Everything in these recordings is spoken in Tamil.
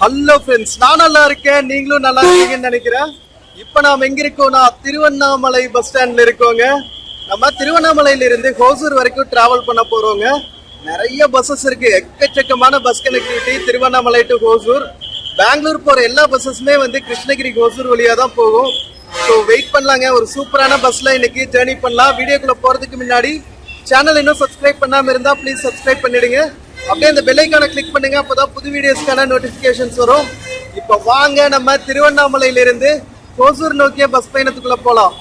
ஹலோ ஃப்ரெண்ட்ஸ், நான் நல்லா இருக்கேன், நீங்களும் நல்லா இருக்கீங்கன்னு நினைக்கிறேன். இப்போ நாம் எங்க இருக்கோம்னா திருவண்ணாமலை பஸ் ஸ்டாண்ட்ல இருக்கோங்க. நம்ம திருவண்ணாமலையில இருந்து ஹோசூர் வரைக்கும் டிராவல் பண்ண போறோங்க. நிறைய பஸ்ஸஸ் இருக்கு, எக்கச்சக்கமான bus connectivity Tiruvannamalai to Hosur. Bangalore போற எல்லா பஸ்ஸஸுமே கிருஷ்ணகிரி ஹோசூர் வழியா தான் போகும். ஸோ வெயிட் பண்ணலாங்க, ஒரு சூப்பரான பஸ்ல இன்னைக்கு ஜேர்னி பண்ணலாம். வீடியோக்குள்ள போறதுக்கு முன்னாடி சேனல் இன்னும் சப்ஸ்கிரைப் பண்ணாம இருந்தா ப்ளீஸ் சப்ஸ்கிரைப் பண்ணிடுங்க. அப்படியே அந்த பெல் ஐகானை கிளிக் பண்ணுங்க, அப்பதான் புது வீடியோஸ்க்கான நோட்டிபிகேஷன்ஸ் வரும். இப்போ வாங்க நம்ம திருவண்ணாமலையில இருந்து ஹோசூர் நோக்கிய பஸ் பயணத்துக்குள்ள போலாம்.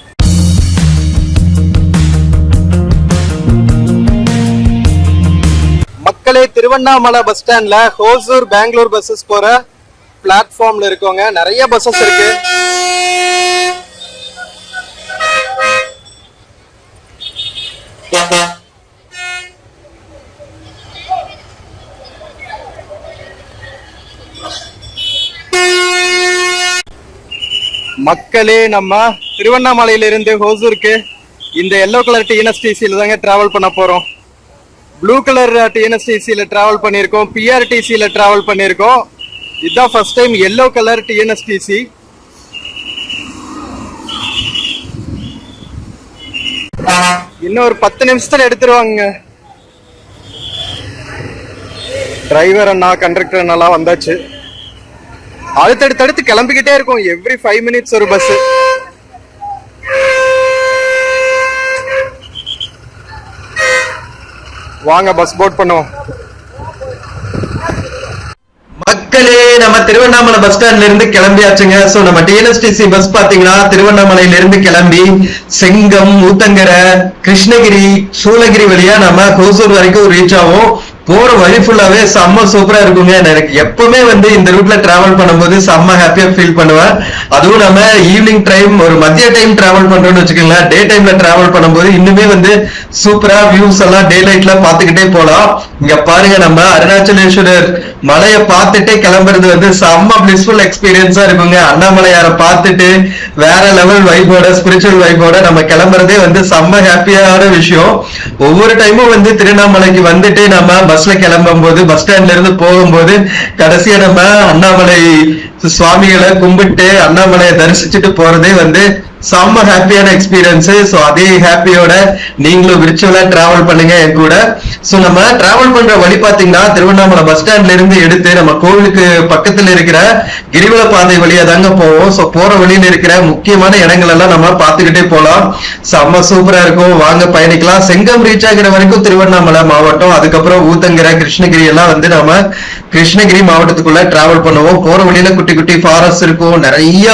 மக்களே, திருவண்ணாமலை பஸ் ஸ்டாண்ட்ல ஹோசூர் பெங்களூர் பஸ்ஸஸ் போற பிளாட்ஃபார்ம்ல இருக்கோங்க. நிறைய பஸ்ஸஸ் இருக்கு. மக்களே, நம்ம திருவண்ணாமலையில இருந்து ஹோசூருக்கு இந்த எல்லோ கலர் டிஎன்எஸ்டிசியில தாங்க டிராவல் பண்ண போறோம். ப்ளூ கலர் டிஎன்எஸ்டிசியில டிராவல் பண்ணியிருக்கோம், பிஆர்டிசியில டிராவல் பண்ணியிருக்கோம். இதுதான் first time yellow colour TNSTC. இன்னும் ஒரு 10 நிமிஷத்துல எடுத்துருவாங்க. டிரைவர் அண்ணா, கண்டக்டர் அண்ணாலாம் வந்தாச்சு. அடுத்தடுத்து கிளம்பிக்கிட்டே இருக்கும். எவ்ரி 5 மினிட்ஸ் ஒரு பஸ். வாங்க பஸ் போர்ட் பண்ணுவோம். மக்களே, நம்ம திருவண்ணாமலை பஸ் ஸ்டாண்ட்ல இருந்து கிளம்பியாச்சுங்க. சோ நம்ம டிஎன்எஸ்டிசி பஸ் பாத்தீங்கன்னா திருவண்ணாமலையில இருந்து கிளம்பி செங்கம், ஊத்தங்கரை, கிருஷ்ணகிரி, சூளகிரி வழியா நம்ம ஹோசூர் வரைக்கும் ரீச் ஆகும். போற வழி ஃபுல்லாவே செம்ம சூப்பரா இருக்குங்க. எனக்கு எப்பவுமே இந்த ரூட்ல டிராவல் பண்ணும்போது செம்ம ஹாப்பியா ஃபீல் பண்ணுவேன். அதுவும் நம்ம ஈவினிங் டைம், ஒரு மதிய டைம் டிராவல் பண்றோம்னு வச்சுக்கோங்களேன். டே டைம்ல டிராவல் பண்ணும்போது இன்னுமே சூப்பரா வியூஸ் எல்லாம் டே லைட்ல பாத்துக்கிட்டே போலாம். இங்க பாருங்க, நம்ம அருணாச்சலேஸ்வரர் மலையை பார்த்துட்டே கிளம்புறது செம்ம பிளிஸ்ஃபுல் எக்ஸ்பீரியன்ஸா இருக்குங்க. அண்ணாமலையார பார்த்துட்டு வேற லெவல் வைபோட, ஸ்பிரிச்சுவல் வைபோட நம்ம கிளம்புறதே செம்ம ஹாப்பியான விஷயம். ஒவ்வொரு டைமும் திருவண்ணாமலைக்கு வந்துட்டு நம்ம பஸ்ல கிளம்பும் போது, பஸ் ஸ்டாண்ட்ல இருந்து போகும்போது கடைசியா நம்ம அண்ணாமலை சுவாமிகளை கும்பிட்டு அண்ணாமலையை தரிசிச்சுட்டு போறதே செம்ம ஹாப்பியான எக்ஸ்பீரியன்ஸ். சோ அதே ஹாப்பியோட நீங்களும் விர்ச்சுவலா டிராவல் பண்ணுங்க என் கூட. சோ நம்ம டிராவல் பண்ற வழி பாத்தீங்கன்னா திருவண்ணாமலை பஸ் ஸ்டாண்ட்ல இருந்து எடுத்து நம்ம கோவிலுக்கு பக்கத்துல இருக்கிற கிரிவல பாதை வழியா தாங்க போவோம். சோ போற வழியில இருக்கிற முக்கியமான இடங்கள் எல்லாம் நம்ம பாத்துக்கிட்டே போலாம். செம்ம சூப்பரா இருக்கும். வாங்க பயணிக்கலாம். செங்கம் ரீச் ஆகிற வரைக்கும் திருவண்ணாமலை மாவட்டம், அதுக்கப்புறம் ஊத்தங்கரை, கிருஷ்ணகிரி எல்லாம் நம்ம கிருஷ்ணகிரி மாவட்டத்துக்குள்ள டிராவல் பண்ணுவோம். போற வழியில குட்டி குட்டி ஃபாரஸ்ட் இருக்கும், நிறைய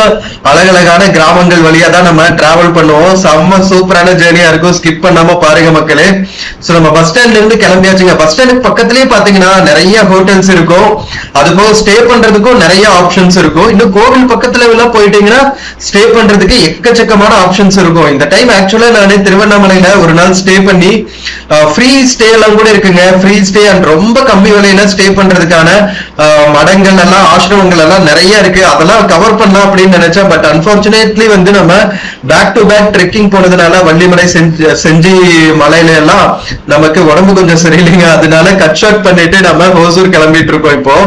அழகழகான கிராமங்கள் வழியா தான் நம்ம டிராவல் பண்ணுவோம். செம்ம சூப்பரான ஜேர்னியா இருக்கும். ஸ்கிப் பண்ணாம பாருங்க மக்களே. சோ நம்ம பஸ் ஸ்டாண்ட்ல இருந்து கிளம்பியாச்சுங்க. பஸ் ஸ்டாண்டுக்கு பக்கத்துலயே பாத்தீங்கன்னா நிறைய ஹோட்டல்ஸ் இருக்கும். அது போக ஸ்டே பண்றதுக்கும் நிறைய ஆப்ஷன்ஸ் இருக்கும். இன்னும் கோவில் பக்கத்துல எல்லாம் போயிட்டீங்கன்னா ஸ்டே பண்றதுக்கு எக்கச்சக்கமான ஆப்ஷன்ஸ் இருக்கும். இந்த டைம் ஆக்சுவலா நானே திருவண்ணாமலையில ஒரு நாள் ஸ்டே பண்ணி ஃப்ரீ ஸ்டே எல்லாம் கூட இருக்குங்க. ஃப்ரீ ஸ்டே அண்ட் ரொம்ப கம்மி விலையில ஸ்டே பண்றதுக்கான மடங்கள் எல்லாம், ஆசிரமங்கள் எல்லாம் நிறைய இருக்கு. அதெல்லாம் கவர் பண்ணலாம் அப்படின்னு நினைச்சேன். பட் அன்பார்ச்சுனேட்லி நம்ம பேக் டு பேக் ட்ரெக்கிங் போனதுனால வள்ளிமலை, செஞ்சி மலையில எல்லாம் நமக்கு உடம்பு கொஞ்சம் சரியில்லைங்க. அதனால கட் ஷார்ட் பண்ணிட்டு நம்ம ஹோசூர் கிளம்பிட்டு இருக்கோம் இப்போ.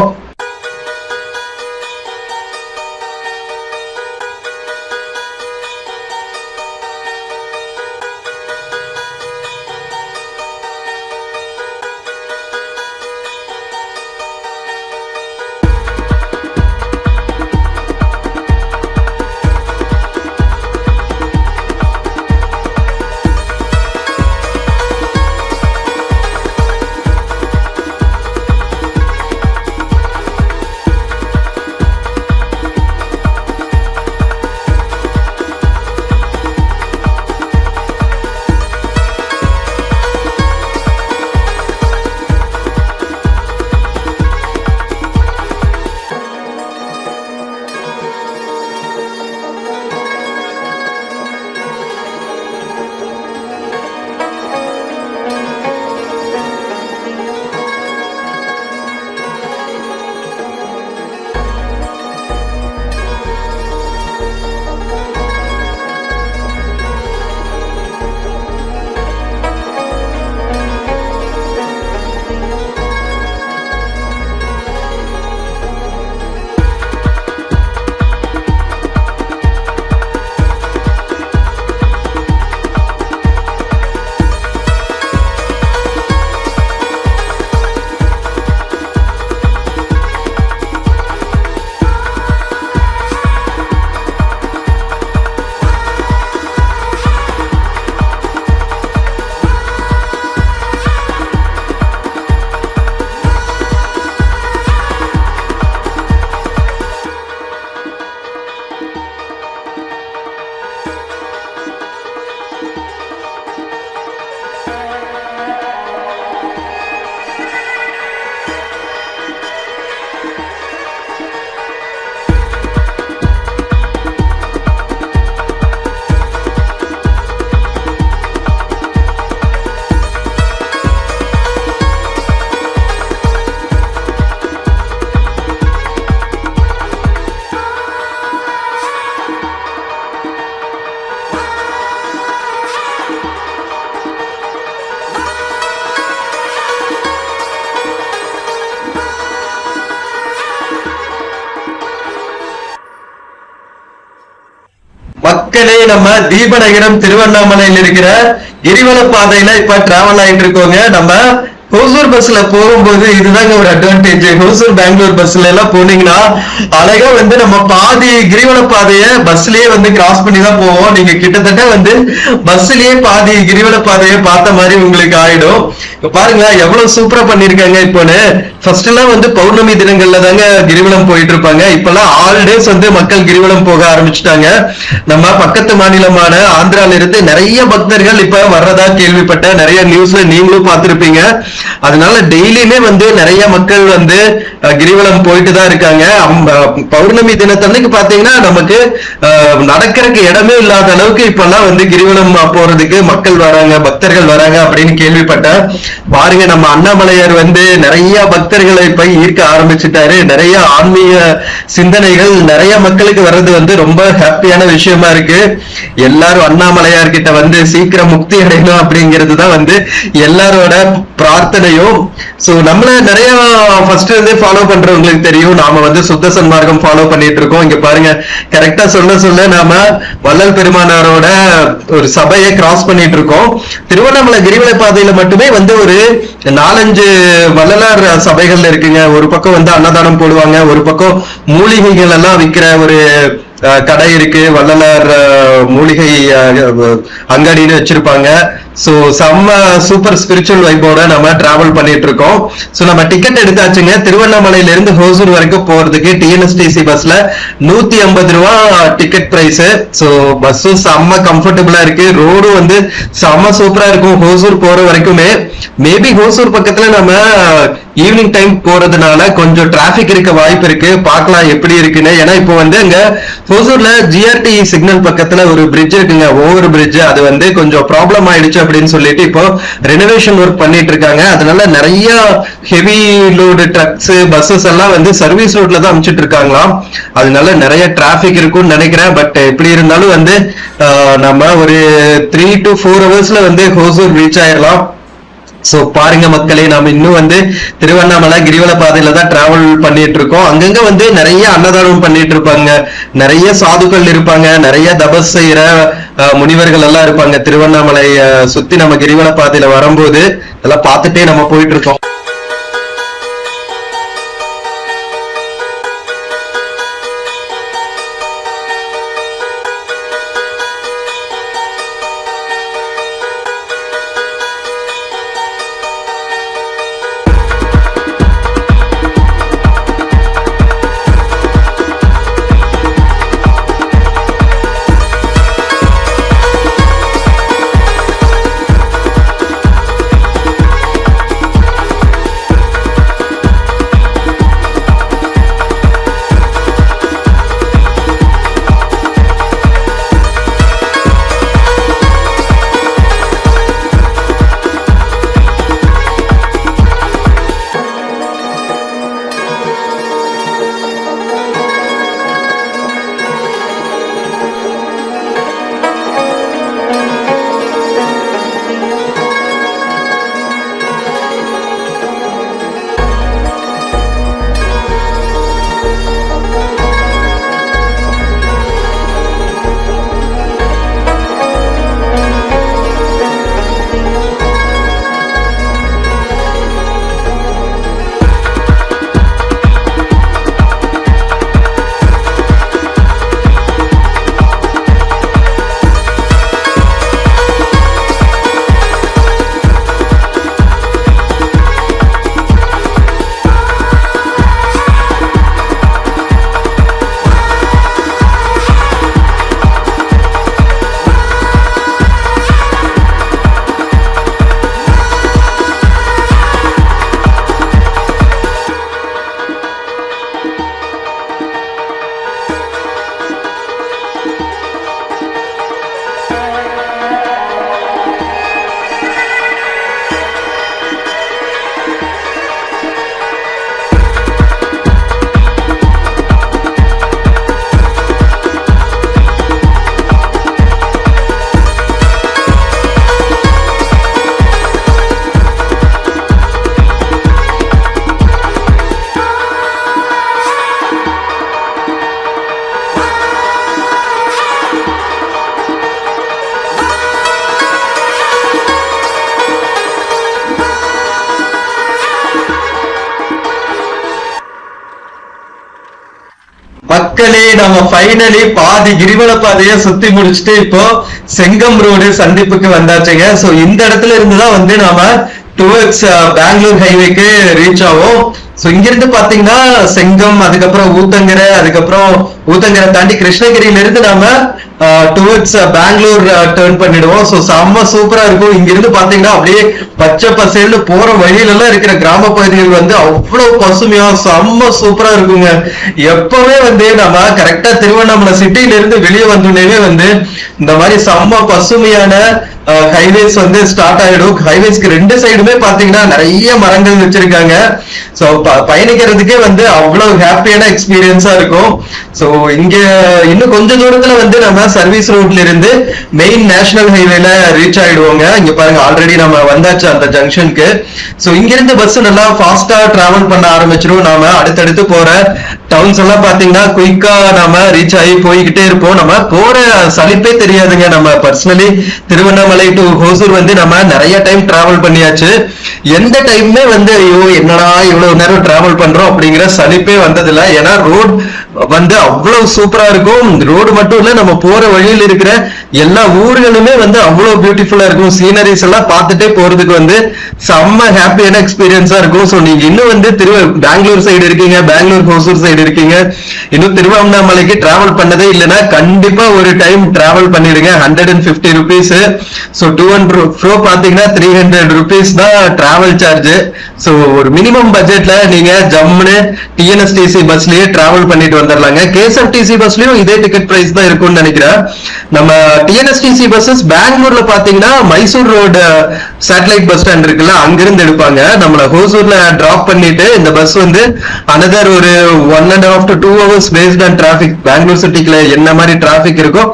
மக்களே, நம்ம தீபநகரம் திருவண்ணாமலையில் இருக்கிற கிரிவல பாதையில இப்ப டிராவல் ஆயிட்டு இருக்கோங்க. நம்ம ஹோசூர் பஸ்ல போகும்போது இதுதாங்க ஒரு அட்வான்டேஜ். ஹோசூர் பெங்களூர் பஸ்ல எல்லாம் போனீங்கன்னா அழகா நம்ம பாதி கிரிவல பாதைய பஸ்லயே கிராஸ் பண்ணி தான் போவோம். நீங்க கிட்டத்தட்ட பஸ்லயே பாதி கிரிவல பாதைய பார்த்த மாதிரி உங்களுக்கு ஆயிடும். பாருங்க எவ்வளவு சூப்பரா பண்ணிருக்காங்க. இப்போன்னு ஃபர்ஸ்ட் எல்லாம் பௌர்ணமி தினங்கள்ல தாங்க கிரிவலம் போயிட்டு இருப்பாங்க. இப்பெல்லாம் ஆல் டேஸ் மக்கள் கிரிவலம் போக ஆரம்பிச்சுட்டாங்க. நம்ம பக்கத்து மாநிலமான ஆந்திரால இருந்து நிறைய பக்தர்கள் இப்ப வர்றதா கேள்விப்பட்ட, நிறைய நியூஸ்ல நீங்களும் பார்த்திருப்பீங்க. அதனால டெய்லியுமே நிறைய மக்கள் கிரிவலம் போயிட்டு தான் இருக்காங்க. பௌர்ணமி தினத்தன்னைக்கு பாத்தீங்கன்னா நமக்கு நடக்கிறதுக்கு இடமே இல்லாத அளவுக்கு இப்பெல்லாம் கிரிவலம் போறதுக்கு மக்கள் வராங்க, பக்தர்கள் வராங்க அப்படின்னு கேள்விப்பட்டேன். பாருங்க நம்ம அண்ணாமலையார் நிறைய பக்தர்களை இப்ப ஈர்க்க ஆரம்பிச்சுட்டாரு. நிறைய ஆன்மீக சிந்தனைகள் நிறைய மக்களுக்கு வர்றது ரொம்ப ஹாப்பியான விஷயமா இருக்கு. எல்லாரும் அண்ணாமலையார் கிட்ட சீக்கிரம் முக்தி அடையணும் அப்படிங்கிறது தான் எல்லாரோட பிரார்த்தனையும். சோ நம்மள நிறைய ஃபர்ஸ்ட் ஃபாலோ பண்றவங்களுக்கு தெரியும், நாம சுத்த சன்மார்க்கம் ஃபாலோ பண்ணிட்டு இருக்கோம். இங்க பாருங்க கரெக்டா சொல்ல நாம வள்ளல் பெருமானாரோட ஒரு சபையை கிராஸ் பண்ணிட்டு இருக்கோம். திருவண்ணாமலை கிரிவல பாதையில மட்டுமே ஒரு 4-5 வள்ளலார் சபைகள் இருக்குங்க. ஒரு பக்கம் அன்னதானம் போடுவாங்க, ஒரு பக்கம் மூலிகைகள் எல்லாம் விற்கிற ஒரு கடை இருக்கு, வள்ளலார் மூலிகை அங்காடின்னு வச்சிருப்பாங்க. சோ செம்ம சூப்பர் ஸ்பிரிச்சுவல் வைபோட நம்ம டிராவல் பண்ணிட்டு இருக்கோம். சோ நம்ம டிக்கெட் எடுத்தாச்சுங்க. திருவண்ணாமலையில இருந்து ஹோசூர் வரைக்கும் போறதுக்கு டிஎன்எஸ்டிசி பஸ்ல 150 ரூபா டிக்கெட் பிரைஸ். சோ பஸ்ஸும் செம்ம கம்ஃபர்டபுளா இருக்கு, ரோடும் செம்ம சூப்பரா இருக்கும் ஹோசூர் போற வரைக்குமே. மேபி ஹோசூர் பக்கத்துல நம்ம ஈவினிங் டைம் போறதுனால கொஞ்சம் டிராபிக் இருக்க வாய்ப்பு இருக்கு. பார்க்கலாம் எப்படி இருக்குன்னு. ஏன்னா இப்போ அங்க ஹோசூர்ல ஜிஆர்டி சிக்னல் பக்கத்துல ஒரு பிரிட்ஜ் இருக்குங்க, ஓவர் பிரிட்ஜ். அது கொஞ்சம் ப்ராப்ளம் ஆயிடுச்சு அப்படின்னு சொல்லிட்டு இப்போ ரெனோவேஷன் ஒர்க் பண்ணிட்டு இருக்காங்க. அதனால நிறைய ஹெவி லோடு ட்ரக்ஸ் பஸ்ஸஸ் எல்லாம் சர்வீஸ் ரோட்ல தான் அமைச்சிட்டு இருக்காங்களாம். அதனால நிறைய டிராபிக் இருக்கும்னு நினைக்கிறேன். பட் எப்படி இருந்தாலும் நம்ம ஒரு 3 to 4 ஹவர்ஸ்ல ஹோசூர் ரீச் ஆயிடலாம். சோ பாருங்க மக்களே, நாம இன்னும் திருவண்ணாமலை கிரிவல பாதையில தான் டிராவல் பண்ணிட்டு இருக்கோம். அங்கங்க நிறைய அன்னதானம் பண்ணிட்டு இருப்பாங்க, நிறைய சாதுக்கள் இருப்பாங்க, நிறைய தபஸ் செய்யற முனிவர்கள் எல்லாம் இருப்பாங்க. திருவண்ணாமலை சுத்தி நம்ம கிரிவல பாதையில வரும்போது அதெல்லாம் பார்த்துட்டே நம்ம போயிட்டு இருக்கோம். மக்களே நம்ம ஃபைனலி பாதி கிரிவல பாதையை சுத்தி முடிச்சுட்டு இப்போ செங்கம் ரோடு சந்திப்புக்கு வந்தாச்சுங்க. சோ இந்த இடத்துல இருந்துதான் வந்து நாம டுவர்ட்ஸ் பெங்களூர் ஹைவேக்கு ரீச் ஆகும். சோ இங்க இருந்து பாத்தீங்கன்னா செங்கம், அதுக்கப்புறம் ஊத்தங்கரை, அதுக்கப்புறம் ஊத்தங்கரை தாண்டி கிருஷ்ணகிரியில இருந்து நாம டுவர்ட்ஸ் பெங்களூர் டர்ன் பண்ணிடுவோம். சோ செம்ம சூப்பரா இருக்கும். இங்க இருந்து பாத்தீங்கன்னா அப்படியே பச்சை பசேல்னு போற வழியில எல்லாம் இருக்கிற கிராம பகுதிகள் வந்து அவ்வளவு பசுமையா செம்ம சூப்பரா இருக்குங்க. எப்பவுமே வந்து நம்ம கரெக்டா திருவண்ணாமலை சிட்டில இருந்து வெளியே வந்தோடனே வந்து இந்த மாதிரி செம்ம பசுமையான ஹைவேஸ் வந்து ஸ்டார்ட் ஆயிடும். ஹைவேஸ்க்கு ரெண்டு சைடுமே பாத்தீங்கன்னா நிறைய மரங்கள் வச்சிருக்காங்க. சோ பயணிக்கிறதுக்கே வந்து அவ்வளவு ஹாப்பியான எக்ஸ்பீரியன்ஸா இருக்கும். சோ இங்க இன்னும் கொஞ்ச தூரத்துல வந்து நம்ம சர்வீஸ் ரோட்ல இருந்து மெயின் நேஷனல் ஹைவேல ரீச் ஆயிடுவோங்க. இங்க பாருங்க ஆல்ரெடி நம்ம வந்தாச்சு அந்த ஜங்ஷனுக்கு. சோ இங்க இருந்து பஸ் நல்லா ஃபாஸ்டா டிராவல் பண்ண ஆரம்பிச்சிரும். நாம அடுத்தடுத்து போற டவுன்ஸ் எல்லாம் பாத்தீங்கன்னா குயிக்கா நாம ரீச் ஆகி போய்கிட்டே இருப்போம். நம்ம போற சலிப்பே தெரியாதுங்க. நம்ம பர்சனலி திருவண்ணாமலை டு ஹோசூர் வந்து நம்ம நிறைய டைம் டிராவல் பண்ணியாச்சு. எந்த டைமுமே வந்து ஐயோ என்னடா இவ்வளவு நேரம் டிராவல் பண்றோம் அப்படிங்கிற சலிப்பே வந்ததில்ல. ஏன்னா ரோட் வந்து அவ்வளவு சூப்பரா இருக்கும். ரோடு மட்டும் இல்ல, நம்ம போற வழியில் இருக்கிற எல்லா ஊர்களுமே வந்து அவ்வளவு பியூட்டிஃபுல்லா இருக்கும். சீனரிஸ் எல்லாம் பார்த்துட்டே போறதுக்கு வந்து செம்ம ஹாப்பியான எக்ஸ்பீரியன்ஸா இருக்கும். சோ நீங்க இன்னும் வந்து பெங்களூர் சைடு இருக்கீங்க, பெங்களூர் ஹோசூர் சைடு இருக்கீங்க, இன்னும் திருவண்ணாமலைக்கு டிராவல் பண்ணதே இல்லைன்னா கண்டிப்பா ஒரு டைம் டிராவல் பண்ணிடுங்க. 150 rupees. சோ 200 பாத்தீங்கன்னா 300 rupees தான் டிராவல் சார்ஜ். சோ ஒரு மினிமம் பட்ஜெட்ல நீங்க ஜம்முன்னு டிஎன்எஸ்டிசி பஸ்லயே டிராவல் பண்ணிட்டு வந்துடலாங்க. கேஎஸ்ஆர்டிசி பஸ்லயும் இதே டிக்கெட் பிரைஸ் தான் இருக்கும்னு நினைக்கிறேன். நம்ம டிஎன்எஸ்டிசி பஸ்ஸஸ் பெங்களூர்ல பாத்தீங்கன்னா Mysore road satellite bus stand இருக்குல்ல, அங்கிருந்து எடுப்பாங்க. நம்மள ஹோசூர்ல டிராப் பண்ணிட்டு இந்த பஸ் வந்து அனதர் ஒரு 1.5 to 2 hours based on traffic, Bangalore சிட்டிக்குள்ள என்ன மாதிரி டிராபிக் இருக்கோ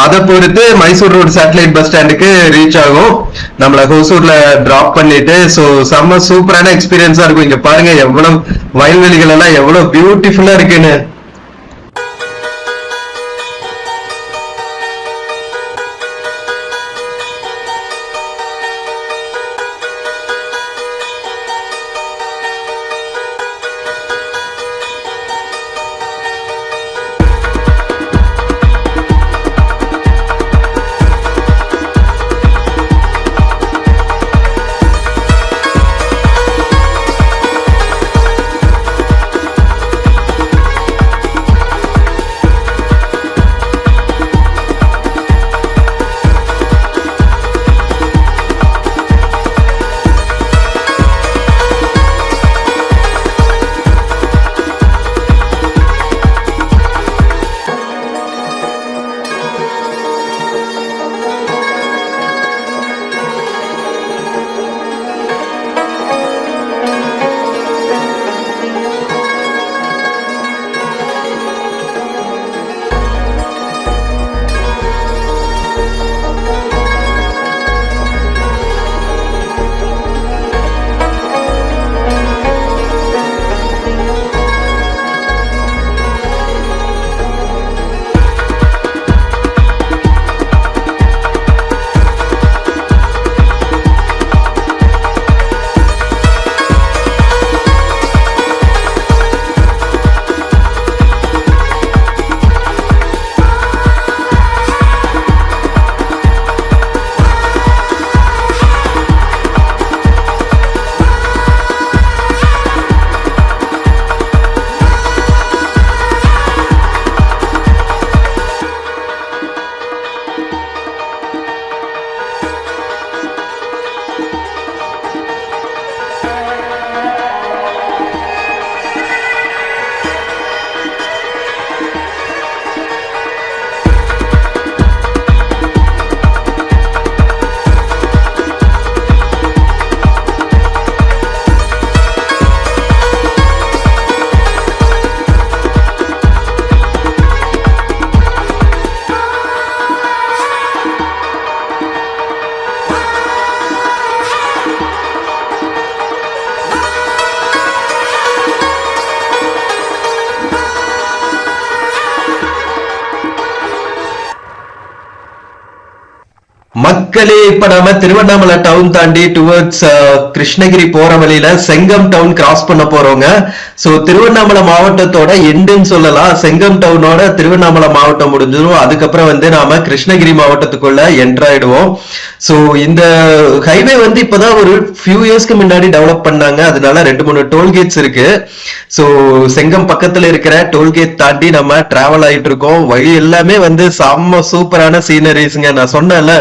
அதை பொறுத்து மைசூர் ரோடு சேட்டலைட் பஸ் ஸ்டாண்டுக்கு ரீச் ஆகும். நம்மள ஹோசூர்ல டிராப் பண்ணிட்டு சோ செம்ம சூப்பரான எக்ஸ்பீரியன்ஸா இருக்கும். இங்க பாருங்க எவ்வளவு வயல்வெளிகள் எல்லாம் எவ்வளவு பியூட்டிஃபுல்லா இருக்குன்னு. மக்களே, இப்ப நாம திருவண்ணாமலை டவுன் தாண்டி டுவர்ட்ஸ் கிருஷ்ணகிரி போற வழியில செங்கம் டவுன் கிராஸ் பண்ண போறோங்க. சோ திருவண்ணாமலை மாவட்டத்தோட எண்டுன்னு சொல்லலாம். செங்கம் டவுனோட திருவண்ணாமலை மாவட்டம் முடிஞ்சிடும். அதுக்கப்புறம் நாம கிருஷ்ணகிரி மாவட்டத்துக்குள்ள என்டர் ஆயிடுவோம். சோ இந்த ஹைவே இப்பதான் ஒரு ஃபியூ இயர்ஸ்க்கு முன்னாடி டெவலப் பண்ணாங்க. அதனால 2-3 டோல்கேட்ஸ் இருக்கு. சோ செங்கம் பக்கத்துல இருக்கிற டோல்கேட் தாண்டி நம்ம டிராவல் ஆயிட்டு இருக்கோம். வழி எல்லாமே செம்ம சூப்பரான சீனரிஸ்ங்க. நான் சொன்னேன்ல,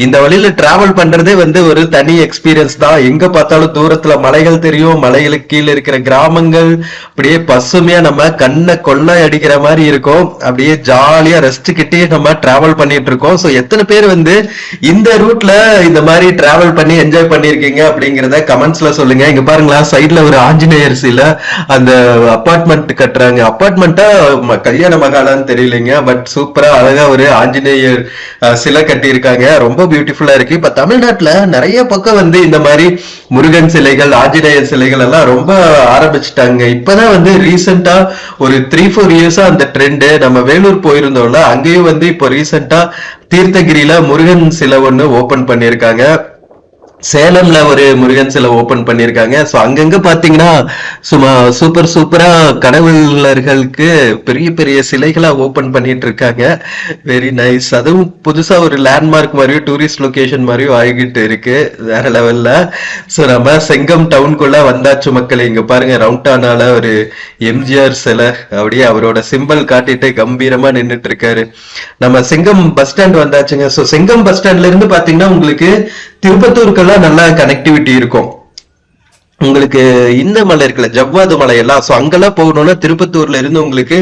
இந்த வழியில டிராவல் பண்றதே ஒரு தனி எக்ஸ்பீரியன்ஸ் தான். எங்க பார்த்தாலும் தூரத்துல மலைகள் தெரியும், மலைகளுக்கு கீழே இருக்கிற கிராமங்கள் அப்படியே பசுமையா நம்ம கண்ணை கொள்ளை அடிக்கிற மாதிரி இருக்கும். அப்படியே ஜாலியா ரெஸ்ட் கிட்டே நம்ம டிராவல் பண்ணிட்டு இருக்கோம். சோ எத்தனை பேர் இந்த ரூட்ல இந்த மாதிரி டிராவல் பண்ணி என்ஜாய் பண்ணிருக்கீங்க அப்படிங்கறத கமெண்ட்ஸ்ல சொல்லுங்க. இங்க பாருங்களா, சைட்ல ஒரு ஆஞ்சநேயர் சிலை, அந்த அபார்ட்மெண்ட் கட்டுறாங்க. அபார்ட்மெண்ட்டா கல்யாண மகாலான்னு தெரியலைங்க, பட் சூப்பரா அழகா ஒரு ஆஞ்சநேயர் சிலை கட்டி இருக்காங்க. ரொம்ப பியூட்டிஃபுல்லா இருக்கு. இப்ப தமிழ்நாட்டுல நிறைய பக்கம் இந்த மாதிரி முருகன் சிலைகள், ஆஞ்சநேயர் சிலைகள் எல்லாம் ரொம்ப ஆரம்பிச்சுட்டாங்க. இப்பதான் ரீசெண்டா ஒரு 3-4 இயர்ஸா அந்த ட்ரெண்ட். நம்ம வேலூர் போயிருந்தோம்ல, அங்கேயும் இப்போ ரீசெண்டா தீர்த்தகிரியில முருகன் சிலை ஒண்ணு ஓபன் பண்ணிருக்காங்க. சேலம்ல ஒரு முருகன் சிலை ஓபன் பண்ணிருக்காங்க. சோ அங்கங்க பாத்தீங்கன்னா சும்மா சூப்பரா கடவுளர்களுக்கு பெரிய பெரிய சிலைகளா ஓபன் பண்ணிட்டு இருக்காங்க. Very nice. அதுவும் புதுசா ஒரு லேண்ட்மார்க் மாதிரியும் டூரிஸ்ட் லொகேஷன் மாதிரியும் ஆகிட்டு இருக்கு, வேற லெவல்ல. சோ நம்ம செங்கம் டவுனுக்குள்ள வந்தாச்சு மக்களே. இங்க பாருங்க, ரவுண்டானால ஒரு எம்ஜிஆர் சிலை அப்படியே அவரோட சிம்பிள் காட்டிட்டு கம்பீரமா நின்றுட்டு இருக்காரு. நம்ம செங்கம் பஸ் ஸ்டாண்ட் வந்தாச்சுங்க. சோ செங்கம் பஸ் ஸ்டாண்ட்ல இருந்து பாத்தீங்கன்னா உங்களுக்கு திருப்பத்தூருக்கெல்லாம் நல்ல கனெக்டிவிட்டி இருக்கும். உங்களுக்கு இந்த மலை இருக்குல்ல, ஜவ்வாது மலை எல்லாம், சோ அங்கெல்லாம் போகணும்னா திருப்பத்தூர்ல இருந்து உங்களுக்கு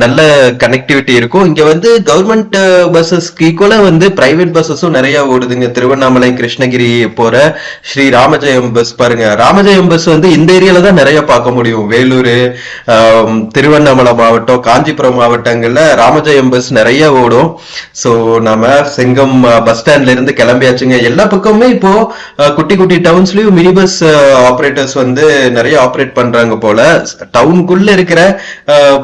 நல்ல கனெக்டிவிட்டி இருக்கும். இங்க கவர்மெண்ட் பஸ்ஸஸ்க்கு ஈக்குவலா பிரைவேட் பஸ்ஸஸும் நிறைய ஓடுதுங்க. திருவண்ணாமலை கிருஷ்ணகிரி போற ஸ்ரீ ராமஜெயம் பஸ் பாருங்க. ராமஜெயம் பஸ் இந்த ஏரியால தான் நிறைய பார்க்க முடியும். வேலூர், திருவண்ணாமலை மாவட்டம், காஞ்சிபுரம் மாவட்டங்கள்ல ராமஜெயம் பஸ் நிறைய ஓடும். சோ நம்ம செங்கம் பஸ் ஸ்டாண்ட்ல இருந்து கிளம்பியாச்சுங்க. எல்லா பக்கமுமே இப்போ குட்டி குட்டி டவுன்ஸ்லயும் மினி பஸ் ஆபரேட்டர் நிறைய ஆபரேட் பண்றாங்க போல. டவுனுக்குள்ள இருக்கிற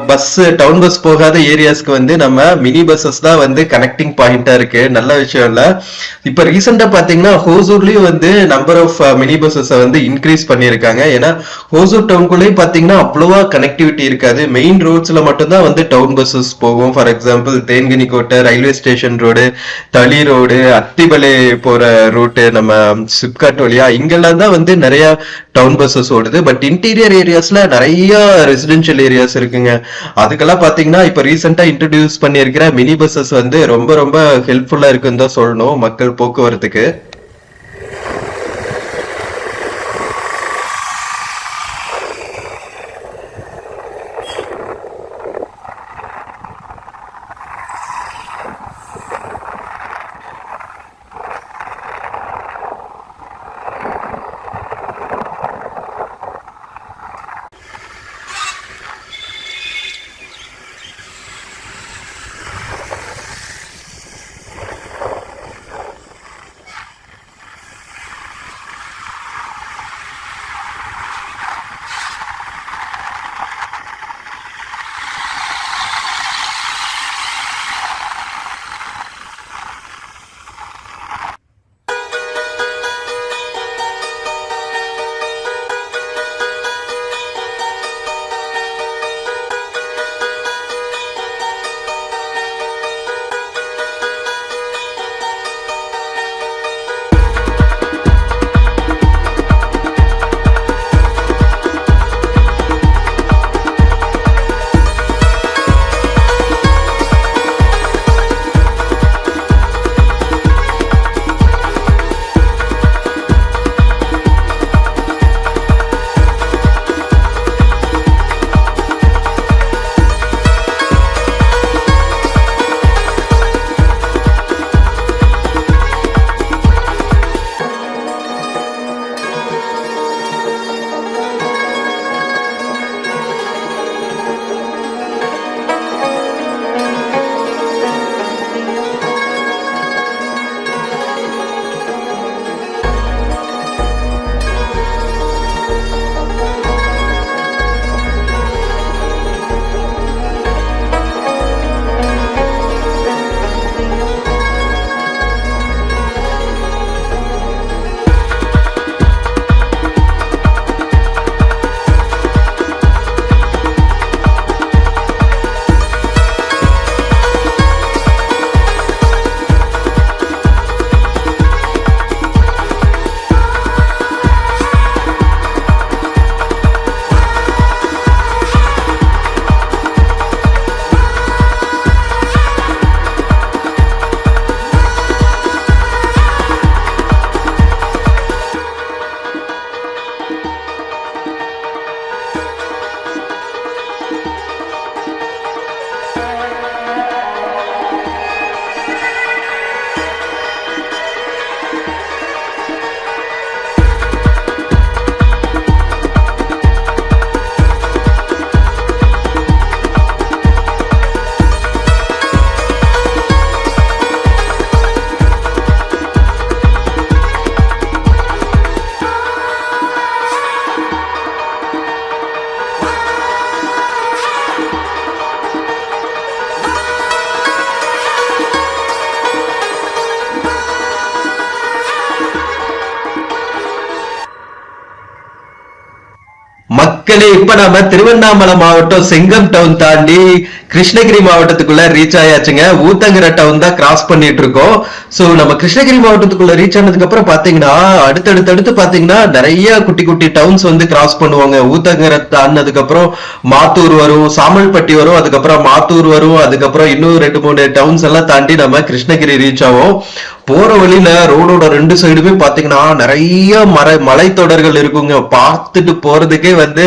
பஸ், டவுன் பஸ் போகாத ஏரியாஸ்க்கு நம்ம மினி பஸ்ஸஸ் தான் கனெக்டிங் பாயிண்டா இருக்கு. நல்ல விஷயம் இல்ல. இப்ப ரீசெண்டா பாத்தீங்கன்னா ஹோசூர்லயும் number of mini buses increase பண்ணிருக்காங்க. ஏன்னா ஹோசூர் டவுனுக்குள்ளேயும் பாத்தீங்கன்னா அவ்வளவா கனெக்டிவிட்டி இருக்காது. மெயின் ரோட்ஸ்ல மட்டும்தான் டவுன் பஸ்ஸஸ் போகும். For example Denkanikottai railway station road, Thali road, Attibele போற ரூட்டு, நம்ம சிப்காட் வழியா இங்கெல்லாம் தான் நிறைய டவுன் பஸ்ஸஸ் ஓடுது. பட் இன்டீரியர் ஏரியாஸ்ல நிறைய ரெசிடென்ஷியல் ஏரியாஸ் இருக்குங்க. அதுக்கெல்லாம் பாத்தீங்கன்னா இப்ப ரீசெண்டா இன்ட்ரோடியூஸ் பண்ணிருக்கிற மினி பஸ்ஸஸ் ரொம்ப ரொம்ப ஹெல்ப்ஃபுல்லா இருக்குன்னு தான் சொல்லணும் மக்கள் போக்குவரத்துக்கு. இப்ப நாம திருவண்ணாமலை மாவட்டம் செங்கம் டவுன் தாண்டி கிருஷ்ணகிரி மாவட்டத்துக்குள்ள ரீச் ஆயாச்சுங்க. ஊத்தங்கரை டவுன் தான் கிராஸ் பண்ணிட்டு இருக்கோம். சோ நம்ம கிருஷ்ணகிரி மாவட்டத்துக்குள்ள ரீச் ஆனதுக்கு அப்புறம் பாத்தீங்கன்னா அடுத்தடுத்து பாத்தீங்கன்னா நிறைய குட்டி குட்டி டவுன்ஸ் வந்து கிராஸ் பண்ணுவாங்க. ஊத்தங்கரை தாண்டினதுக்கு அப்புறம் மாத்தூர் வரும், சாமல்பட்டி வரும், அதுக்கப்புறம் மாத்தூர் வரும், அதுக்கப்புறம் இன்னும் 2-3 டவுன்ஸ் எல்லாம் தாண்டி நம்ம கிருஷ்ணகிரி ரீச் ஆகும். போற வழியில ரோடோட 2 சைடுமே பாத்தீங்கன்னா நிறைய மலைத்தொடர்கள் இருக்குங்க. பார்த்துட்டு போறதுக்கே வந்து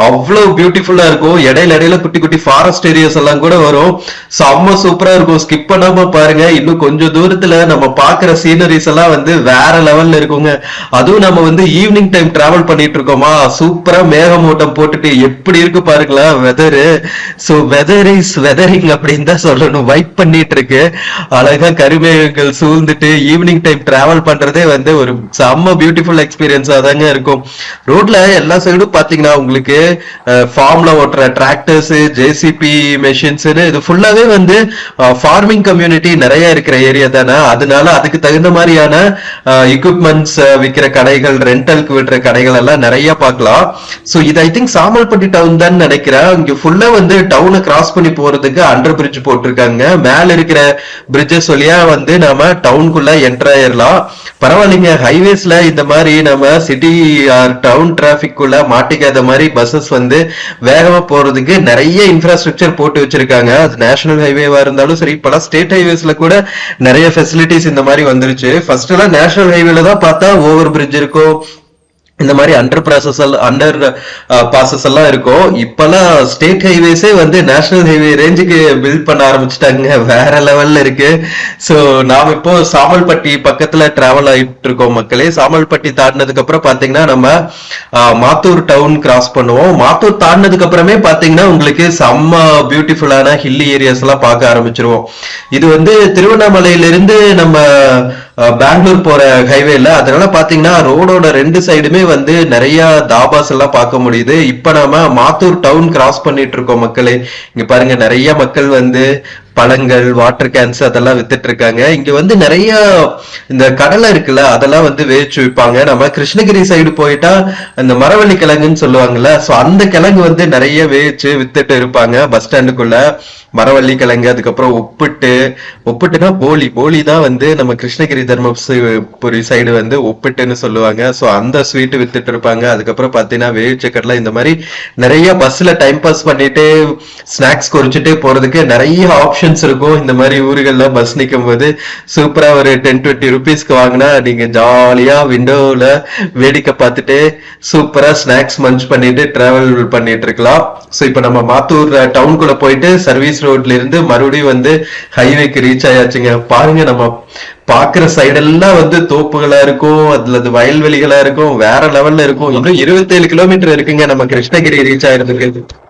அவ்வளவு பியூட்டிஃபுல்லா இருக்கும். இடையில குட்டி குட்டி ஃபாரஸ்ட் ஏரியாஸ் எல்லாம் கூட வரும். செம்ம சூப்பரா இருக்கும். ஸ்கிப் பண்ணாம பாருங்க. இன்னும் கொஞ்சம் தூரத்துல நம்ம பாக்குற சீனரிஸ் எல்லாம் வந்து வேற லெவல்ல இருக்குங்க. அதுவும் நம்ம வந்து ஈவினிங் டைம் டிராவல் பண்ணிட்டு இருக்கோமா, சூப்பரா மேகமூட்டம் போட்டுட்டு எப்படி இருக்கு பாருங்களா weather. So weather is weathering அப்படின்னு தான் சொல்லணும். வைப் பண்ணிட்டு இருக்கு. அழகா கருமேகங்கள் சூழ்ந்துட்டு ஈவினிங் டைம் டிராவல் பண்றதே வந்து ஒரு செம்ம பியூட்டிஃபுல் எக்ஸ்பீரியன்ஸா தாங்க இருக்கும். ரோட்ல எல்லா சைடும் பாத்தீங்கன்னா உங்களுக்கு ஃபார்ம்ல ஓட்டுற டிராக்டர்ஸ், ஜேசிபி மெஷின்ஸ், இது ஃபுல்லாவே வந்து ஃபார்மிங் கம்யூனிட்டி நிறைய இருக்கிற ஏரியா தானே. அதனால அதுக்கு தகுந்த மாதிரியான எக்யூப்மெண்ட்ஸ் விற்கிற கடைகள், ரெண்டலுக்கு விடுற கடைகள் எல்லாம் நிறைய பார்க்கலாம். சோ இது ஐ திங்க் சாமல்பட்டி டவுன் தான் நினைக்கிறேன். இங்க ஃபுல்லா வந்து டவுனை கிராஸ் பண்ணி போறதுக்கு அண்டர் பிரிட்ஜ் போட்டிருக்காங்க. மேல இருக்கிற பிரிட்ஜஸ் வழியா வந்து நாம டவுனுக்குள்ள என்டர் ஆயிரலாம். பரவாயில்லைங்க. ஹைவேஸ்ல இந்த மாதிரி நம்ம சிட்டி டவுன் டிராபிக் குள்ள மாட்டிக்காத மாதிரி பஸ்ஸஸ் வந்து வேகமா போறதுக்கு நிறைய இன்ஃப்ராஸ்ட்ரக்சர் போட்டு வச்சிருக்காங்க. அது நேஷனல் ஹைவேவா இருந்தாலும் சரி, பல ஸ்டேட் ஹைவேஸ்ல கூட நிறைய ஃபெசிலிட்டிஸ் இந்த மாதிரி வந்துருச்சு. ஃபர்ஸ்ட் எல்லாம் நேஷனல் ஹைவேல தான் பார்த்தா ஓவர் பிரிட்ஜ் இருக்கும், இந்த மாதிரி அண்டர் பாசஸ் எல்லாம் இருக்கும். இப்பெல்லாம் ஸ்டேட் ஹைவேஸே வந்து நேஷனல் ஹைவே ரேஞ்சுக்கு பில்ட் பண்ண ஆரம்பிச்சுட்டாங்க. வேற லெவல்ல இருக்கு. சோ நாம இப்போ சாமல்பட்டி பக்கத்துல டிராவல் ஆயிட்டு இருக்கோம் மக்களே. சாமல்பட்டி தாண்டினதுக்கு அப்புறம் பாத்தீங்கன்னா நம்ம மாத்தூர் டவுன் கிராஸ் பண்ணுவோம். மாத்தூர் தாண்டினதுக்கு அப்புறமே பாத்தீங்கன்னா உங்களுக்கு செம்ம பியூட்டிஃபுல்லான ஹில்லி ஏரியாஸ் எல்லாம் பார்க்க ஆரம்பிச்சிருவோம். இது வந்து திருவண்ணாமலையிலிருந்து நம்ம பெங்களூர் போற ஹைவேல. அதனால பாத்தீங்கன்னா ரோடோட 2 சைடுமே வந்து நிறைய தாபாஸ் எல்லாம் பார்க்க முடியுது. இப்ப நாம மாத்தூர் டவுன் கிராஸ் பண்ணிட்டு இருக்கோம் மக்களே. இங்க பாருங்க நிறைய மக்கள் வந்து பழங்கள், வாட்டர் கேன்ஸ் அதெல்லாம் வித்துட்டு இருக்காங்க. இங்க வந்து நிறைய இந்த கடலை இருக்குல்ல, அதெல்லாம் வந்து வேச்சு விற்பாங்க. நம்ம கிருஷ்ணகிரி சைடு போயிட்டா அந்த மரவள்ளி கிழங்குன்னு சொல்லுவாங்கல்ல, சோ அந்த கிழங்கு வந்து நிறைய வேச்சு வித்துட்டு இருப்பாங்க பஸ் ஸ்டாண்டுக்குள்ள. மரவள்ளி கிழங்கு, அதுக்கப்புறம் ஒப்பிட்டுனா போலி தான் வந்து நம்ம கிருஷ்ணகிரி தர்மபுரி சைடு வந்து ஒப்பிட்டுன்னு சொல்லுவாங்க. சோ அந்த ஸ்வீட் வித்துட்டு இருப்பாங்க. அதுக்கப்புறம் பாத்தீங்கன்னா வேவிச்சக்கடலை, இந்த மாதிரி நிறைய பஸ்ல டைம் பாஸ் பண்ணிட்டு ஸ்நாக்ஸ் குறிச்சுட்டு போறதுக்கு நிறைய ஆப்ஷன்ஸ் இருக்கும். இந்த மாதிரி ஊர்கள்ல பஸ் நிக்கும் போது சூப்பரா ஒரு 10-20 ருபீஸ்க்கு வாங்கினா நீங்க ஜாலியா விண்டோல வேடிக்கை பார்த்துட்டு சூப்பரா ஸ்நாக்ஸ் மஞ்ச் பண்ணிட்டு டிராவல் பண்ணிட்டு இருக்கலாம். சோ இப்ப நம்ம மாத்தூர் டவுனுக்குள்ள போயிட்டு சர்வீஸ் ரோட்ல இருந்து மறுபடியும் வந்து ஹைவேக்கு ரீச் ஆயாச்சுங்க. பாருங்க நம்ம பாக்குற சைடெல்லாம் வந்து தோப்புகளா இருக்கும், அதுல வயல்வெளிகளா இருக்கும், வேற லெவல்ல இருக்கும். இன்னும் 27 கிலோமீட்டர் இருக்குங்க நம்ம கிருஷ்ணகிரி ரீச் ஆயிருந்துருக்கு.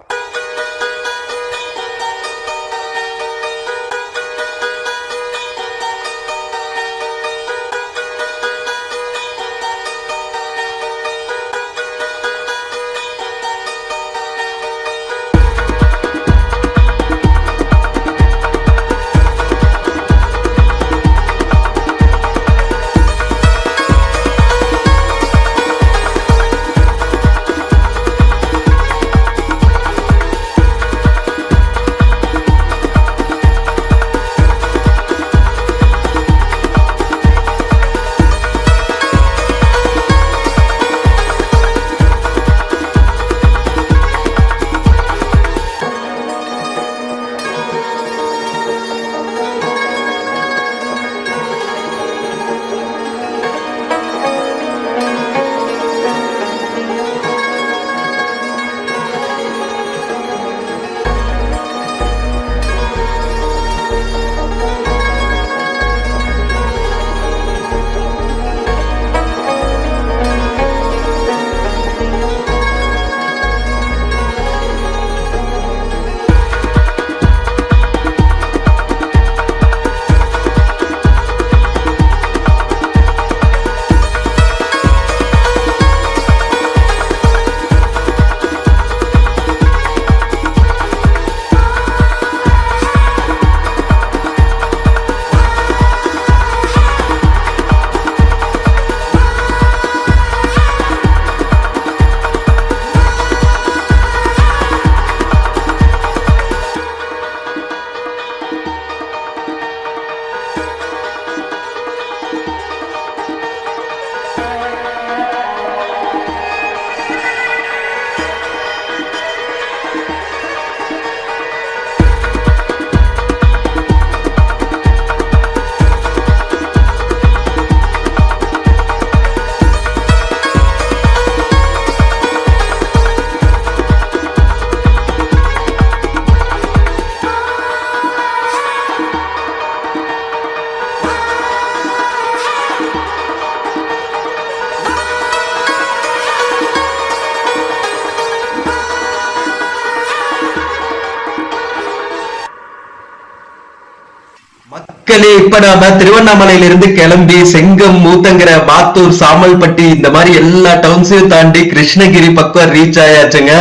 மக்களே, இப்ப நாம திருவண்ணாமலையில இருந்து கிளம்பி செங்கம், ஊத்தங்கரை, மாத்தூர், சாமல்பட்டி இந்த மாதிரி எல்லா டவுன்ஸையும் தாண்டி கிருஷ்ணகிரி பக்கம் ரீச் ஆயாச்சுங்க.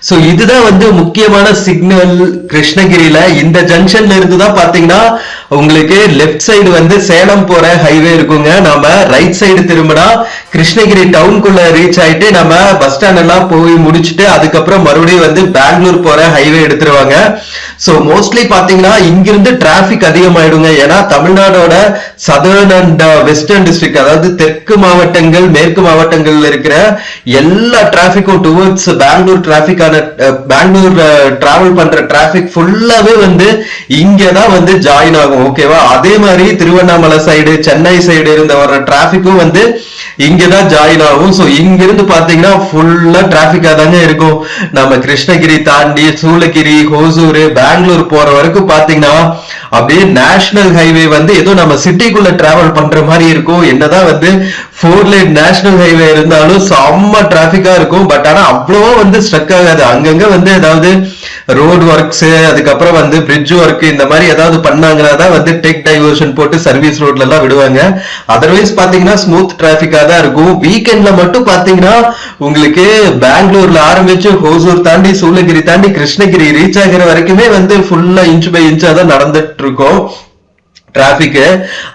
சோ இதுதான் வந்து முக்கியமான சிக்னல் கிருஷ்ணகிரியில. இந்த ஜங்ஷன்ல இருந்து தான் பாத்தீங்கன்னா உங்களுக்கு லெப்ட் சைடு வந்து சேலம் போற ஹைவே இருக்குங்க. நாம ரைட் சைடு திரும்பினா கிருஷ்ணகிரி டவுனுக்குள்ள ரீச் ஆயிட்டு நம்ம பஸ் ஸ்டாண்ட் எல்லாம் போய் முடிச்சுட்டு அதுக்கப்புறம் மறுபடியும் வந்து பெங்களூர் போற ஹைவே எடுத்துருவாங்க. சோ மோஸ்ட்லி பாத்தீங்கன்னா இங்கிருந்து டிராபிக் அதிகமாயிடுங்க. ஏன்னா தமிழ்நாடோட சதர்ன் அண்ட் வெஸ்டர்ன் டிஸ்ட்ரிக்ட், அதாவது தெற்கு மாவட்டங்கள், மேற்கு மாவட்டங்கள்ல இருக்கிற எல்லா டிராபிக்கும் டுவர்ட்ஸ் பெங்களூர் டிராபிக்கான பெங்களூர் டிராவல் பண்ற டிராபிக் ஃபுல்லாவே வந்து இங்கதான் வந்து ஜாயின் ஆகும். ஓகேவா? அதே மாதிரி திருவண்ணாமலை சைடு, சென்னை சைடு இருந்த வர்ற டிராபிக்கும் வந்து இங்கதான் ஜாயின் ஆகும். சோ இங்க இருந்து பாத்தீங்கன்னா ஃபுல்லா டிராபிக்கா தாங்க இருக்கும். நம்ம கிருஷ்ணகிரி தாண்டி சூளகிரி, ஹோசூர், பெங்களூர் போற வரைக்கும் பாத்தீங்கன்னா அப்படியே நேஷனல் ஹைவே வந்து ஏதோ நம்ம சிட்டிக்குள்ள டிராவல் பண்ற மாதிரி இருக்கும். என்னதான் வந்து 4 லேன் நேஷனல் ஹைவே இருந்தாலும் செம்ம டிராபிக்கா இருக்கும். பட் ஆனா அவ்வளவா வந்து ஸ்ட்ரக் ஆகாது. அங்கங்க வந்து ஏதாவது ரோடு ஒர்க்ஸ், அதுக்கப்புறம் வந்து பிரிட்ஜ் ஒர்க் இந்த மாதிரி ஏதாவது பண்ணாங்கன்னா தான் வந்து டெக் டைவர்ஷன் போட்டு சர்வீஸ் ரோட்ல எல்லாம் விடுவாங்க. அதர்வைஸ் பாத்தீங்கன்னா ஸ்மூத் டிராபிக்கா தான் இருக்கும். வீக்கெண்ட்ல மட்டும் பாத்தீங்கன்னா உங்களுக்கு பெங்களூர்ல ஆரம்பிச்சு ஹோசூர் தாண்டி சூளகிரி தாண்டி கிருஷ்ணகிரி ரீச் ஆகிற வரைக்குமே வந்து ஃபுல்லா இன்ச் பை இன்ச்சா தான் நடந்துட்டு இருக்கும் டிராபிக்.